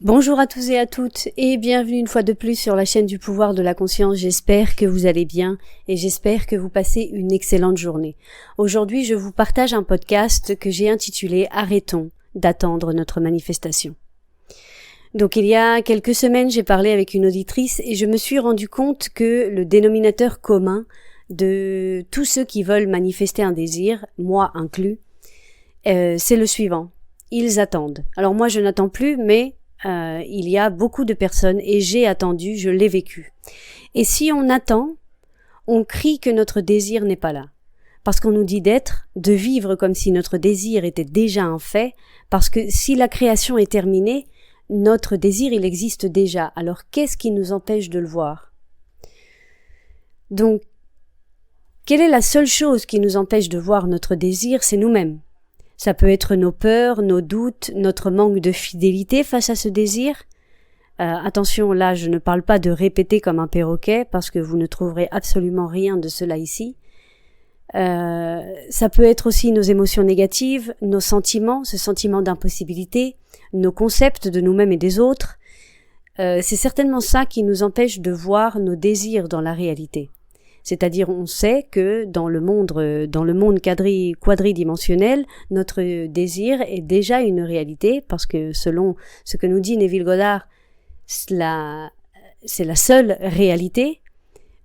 Bonjour à tous et à toutes et bienvenue une fois de plus sur la chaîne du pouvoir de la conscience. J'espère que vous allez bien et j'espère que vous passez une excellente journée. Aujourd'hui, je vous partage un podcast que j'ai intitulé « Arrêtons d'attendre notre manifestation ». Donc il y a quelques semaines, j'ai parlé avec une auditrice et je me suis rendu compte que le dénominateur commun de tous ceux qui veulent manifester un désir, moi inclus, c'est le suivant. Ils attendent. Alors moi je n'attends plus, mais il y a beaucoup de personnes, et j'ai attendu, je l'ai vécu. Et si on attend, on crie que notre désir n'est pas là. Parce qu'on nous dit d'être, de vivre comme si notre désir était déjà un fait, parce que si la création est terminée, notre désir, il existe déjà. Alors qu'est-ce qui nous empêche de le voir? Donc, quelle est la seule chose qui nous empêche de voir notre désir? C'est nous-mêmes. Ça peut être nos peurs, nos doutes, notre manque de fidélité face à ce désir. Attention, là, je ne parle pas de répéter comme un perroquet, parce que vous ne trouverez absolument rien de cela ici. Ça peut être aussi nos émotions négatives, nos sentiments, ce sentiment d'impossibilité, nos concepts de nous-mêmes et des autres. C'est certainement ça qui nous empêche de voir nos désirs dans la réalité. C'est-à-dire, on sait que dans le monde quadridimensionnel, notre désir est déjà une réalité, parce que selon ce que nous dit Neville Goddard, c'est la seule réalité,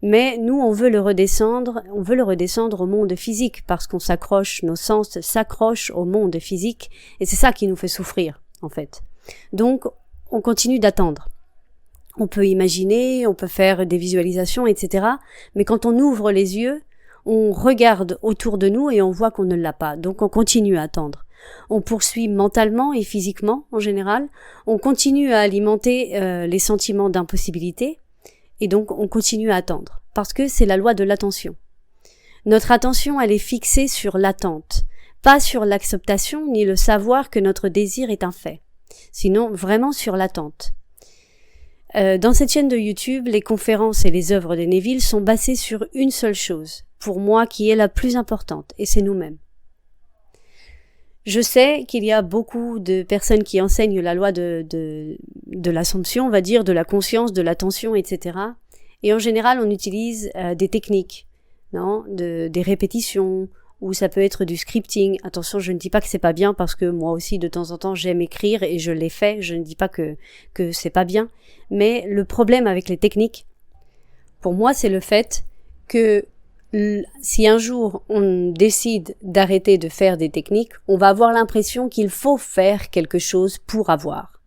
mais nous, on veut le redescendre au monde physique, parce qu'on s'accroche, nos sens s'accrochent au monde physique, et c'est ça qui nous fait souffrir, en fait. Donc, on continue d'attendre. On peut imaginer, on peut faire des visualisations, etc. Mais quand on ouvre les yeux, on regarde autour de nous et on voit qu'on ne l'a pas. Donc on continue à attendre. On poursuit mentalement et physiquement, en général. On continue à alimenter les sentiments d'impossibilité. Et donc on continue à attendre. Parce que c'est la loi de l'attention. Notre attention, elle est fixée sur l'attente. Pas sur l'acceptation ni le savoir que notre désir est un fait. Sinon, vraiment sur l'attente. Dans cette chaîne de YouTube, les conférences et les œuvres de Neville sont basées sur une seule chose, pour moi qui est la plus importante, et c'est nous-mêmes. Je sais qu'il y a beaucoup de personnes qui enseignent la loi de l'assomption, on va dire, de la conscience, de l'attention, etc. Et en général, on utilise des techniques, des répétitions, ou ça peut être du scripting. Attention, je ne dis pas que c'est pas bien, parce que moi aussi, de temps en temps, j'aime écrire et je l'ai fait. Je ne dis pas que c'est pas bien. Mais le problème avec les techniques, pour moi, c'est le fait que si un jour on décide d'arrêter de faire des techniques, on va avoir l'impression qu'il faut faire quelque chose pour avoir.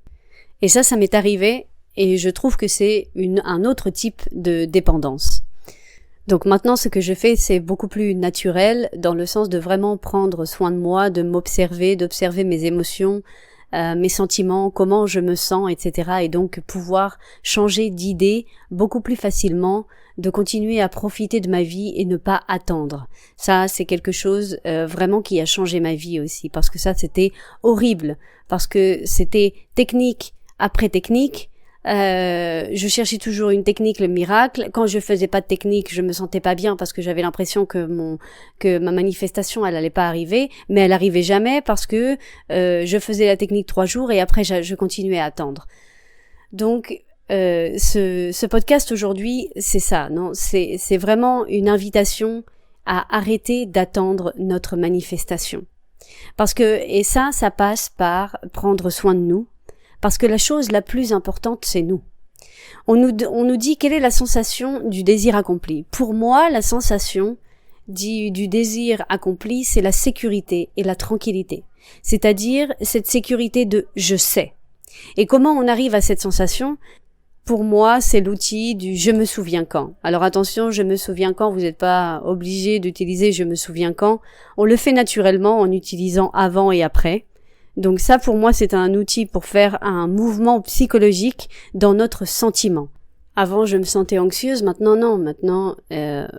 Et ça m'est arrivé, et je trouve que c'est un autre type de dépendance. Donc maintenant, ce que je fais, c'est beaucoup plus naturel, dans le sens de vraiment prendre soin de moi, de m'observer, d'observer mes émotions, mes sentiments, comment je me sens, etc. Et donc pouvoir changer d'idée beaucoup plus facilement, de continuer à profiter de ma vie et ne pas attendre. Ça, c'est quelque chose vraiment qui a changé ma vie aussi, parce que ça, c'était horrible, parce que c'était technique après technique. Je cherchais toujours une technique, le miracle. Quand je faisais pas de technique, je me sentais pas bien, parce que j'avais l'impression que ma manifestation, elle allait pas arriver, mais elle arrivait jamais, parce que je faisais la technique 3 jours et après je continuais à attendre. Donc ce podcast aujourd'hui, c'est ça, non, c'est vraiment une invitation à arrêter d'attendre notre manifestation. Parce que, et ça passe par prendre soin de nous. Parce que la chose la plus importante, c'est nous. On nous dit quelle est la sensation du désir accompli. Pour moi, la sensation du désir accompli, c'est la sécurité et la tranquillité. C'est-à-dire cette sécurité de « je sais ». Et comment on arrive à cette sensation? Pour moi, c'est l'outil du « je me souviens quand ». Alors attention, je me souviens quand, vous n'êtes pas obligé d'utiliser « je me souviens quand ». On le fait naturellement en utilisant avant et après. Donc ça, pour moi, c'est un outil pour faire un mouvement psychologique dans notre sentiment. Avant, je me sentais anxieuse, maintenant non. Maintenant,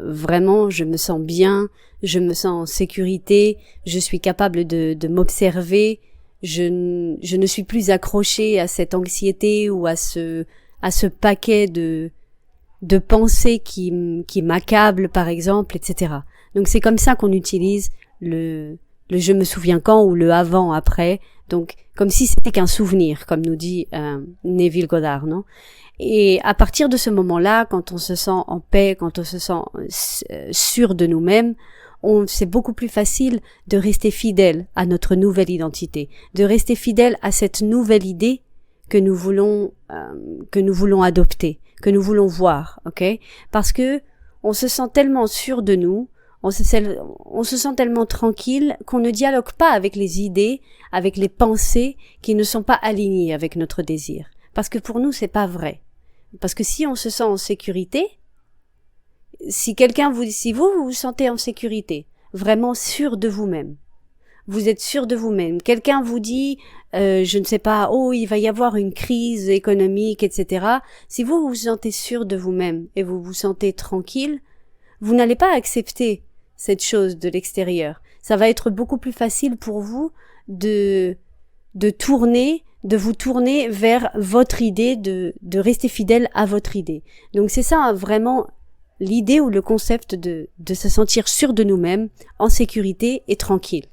vraiment, je me sens bien, je me sens en sécurité, je suis capable de m'observer, je ne suis plus accrochée à cette anxiété ou à ce paquet de pensées qui m'accablent, par exemple, etc. Donc c'est comme ça qu'on utilise le le je me souviens quand ou le avant, après. Donc, comme si c'était qu'un souvenir, comme nous dit Neville Goddard, non? Et à partir de ce moment-là, quand on se sent en paix, quand on se sent sûr de nous-mêmes, c'est beaucoup plus facile de rester fidèle à notre nouvelle identité, de rester fidèle à cette nouvelle idée que nous voulons adopter, que nous voulons voir, ok? Parce que on se sent tellement sûr de nous, on se sent tellement tranquille qu'on ne dialogue pas avec les idées, avec les pensées qui ne sont pas alignées avec notre désir. Parce que pour nous, c'est pas vrai. Parce que si on se sent en sécurité, si vous vous sentez en sécurité, vraiment sûr de vous-même, vous êtes sûr de vous-même, quelqu'un vous dit, je ne sais pas, oh, il va y avoir une crise économique, etc. Si vous vous sentez sûr de vous-même et vous vous sentez tranquille, vous n'allez pas accepter cette chose de l'extérieur. Ça va être beaucoup plus facile pour vous de vous tourner vers votre idée, de rester fidèle à votre idée. Donc c'est ça vraiment l'idée ou le concept de se sentir sûr de nous-mêmes, en sécurité et tranquille.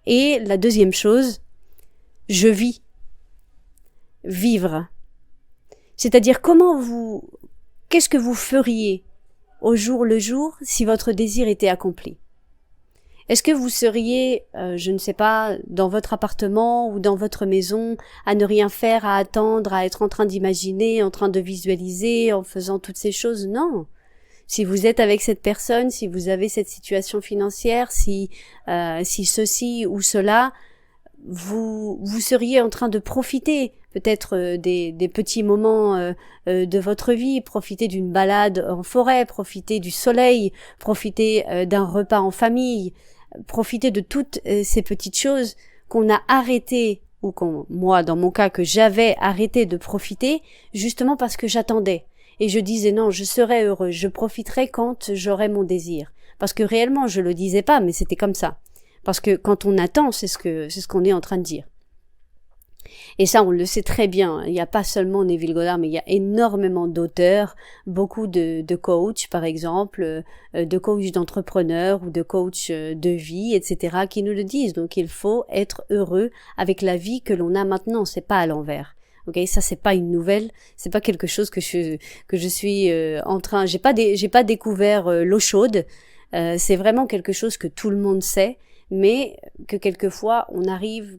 Et la deuxième chose, je vis. Vivre. C'est-à-dire qu'est-ce que vous feriez au jour le jour si votre désir était accompli? Est-ce que vous seriez, je ne sais pas, dans votre appartement ou dans votre maison, à ne rien faire, à attendre, à être en train d'imaginer, en train de visualiser, en faisant toutes ces choses? Non. Si vous êtes avec cette personne, si vous avez cette situation financière, si ceci ou cela, vous seriez en train de profiter peut-être des petits moments de votre vie, profiter d'une balade en forêt, profiter du soleil, profiter d'un repas en famille, profiter de toutes ces petites choses qu'on a arrêtées, ou moi dans mon cas que j'avais arrêté de profiter, justement parce que j'attendais. Et je disais non, je serai heureux, je profiterai quand j'aurai mon désir. Parce que réellement, je le disais pas, mais c'était comme ça. Parce que quand on attend, c'est ce qu'on est en train de dire. Et ça, on le sait très bien. Il n'y a pas seulement Neville Goddard, mais il y a énormément d'auteurs, beaucoup de coachs, par exemple, de coachs d'entrepreneurs ou de coachs de vie, etc., qui nous le disent. Donc, il faut être heureux avec la vie que l'on a maintenant. C'est pas à l'envers. Ok, ça c'est pas une nouvelle, c'est pas quelque chose que je suis en train. J'ai pas découvert l'eau chaude. C'est vraiment quelque chose que tout le monde sait, mais que quelquefois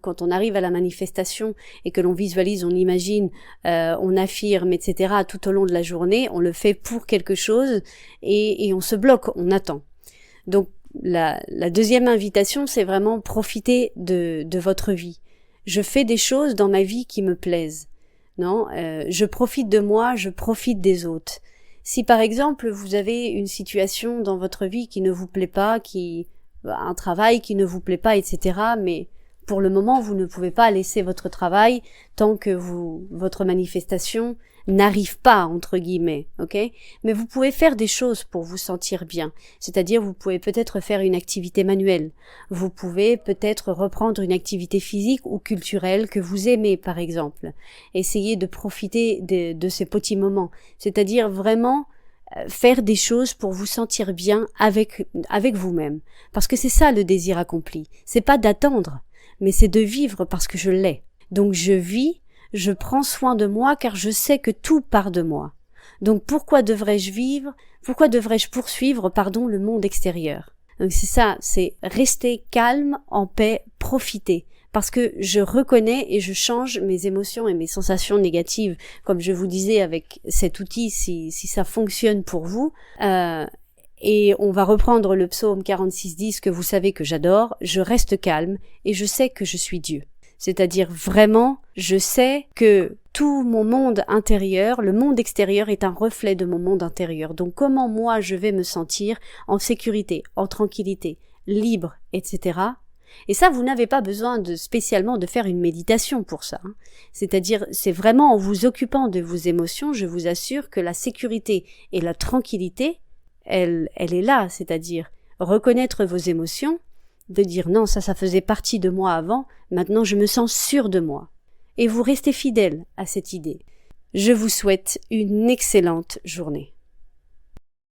quand on arrive à la manifestation et que l'on visualise, on imagine, on affirme, etc. tout au long de la journée, on le fait pour quelque chose et on se bloque, on attend. Donc la deuxième invitation, c'est vraiment profiter de votre vie. Je fais des choses dans ma vie qui me plaisent. Non, je profite de moi, je profite des autres. Si par exemple vous avez une situation dans votre vie qui ne vous plaît pas, un travail qui ne vous plaît pas, etc., mais pour le moment vous ne pouvez pas laisser votre travail tant que votre manifestation n'arrive pas, entre guillemets, ok? Mais vous pouvez faire des choses pour vous sentir bien. C'est-à-dire, vous pouvez peut-être faire une activité manuelle. Vous pouvez peut-être reprendre une activité physique ou culturelle que vous aimez, par exemple. Essayez de profiter de ces petits moments. C'est-à-dire vraiment faire des choses pour vous sentir bien avec vous-même. Parce que c'est ça le désir accompli. C'est pas d'attendre, mais c'est de vivre parce que je l'ai. Donc je vis, je prends soin de moi car je sais que tout part de moi. Donc pourquoi devrais-je poursuivre, le monde extérieur? Donc c'est ça, c'est rester calme, en paix, profiter. Parce que je reconnais et je change mes émotions et mes sensations négatives. Comme je vous disais avec cet outil, si ça fonctionne pour vous. Et on va reprendre le psaume 46:10 que vous savez que j'adore. Je reste calme et je sais que je suis Dieu. C'est-à-dire vraiment, je sais que tout mon monde intérieur, le monde extérieur est un reflet de mon monde intérieur. Donc comment moi je vais me sentir en sécurité, en tranquillité, libre, etc. Et ça, vous n'avez pas besoin spécialement de faire une méditation pour ça. C'est-à-dire, c'est vraiment en vous occupant de vos émotions, je vous assure que la sécurité et la tranquillité, elle est là. C'est-à-dire, reconnaître vos émotions, de dire non, ça faisait partie de moi avant, maintenant je me sens sûr de moi. Et vous restez fidèle à cette idée. Je vous souhaite une excellente journée.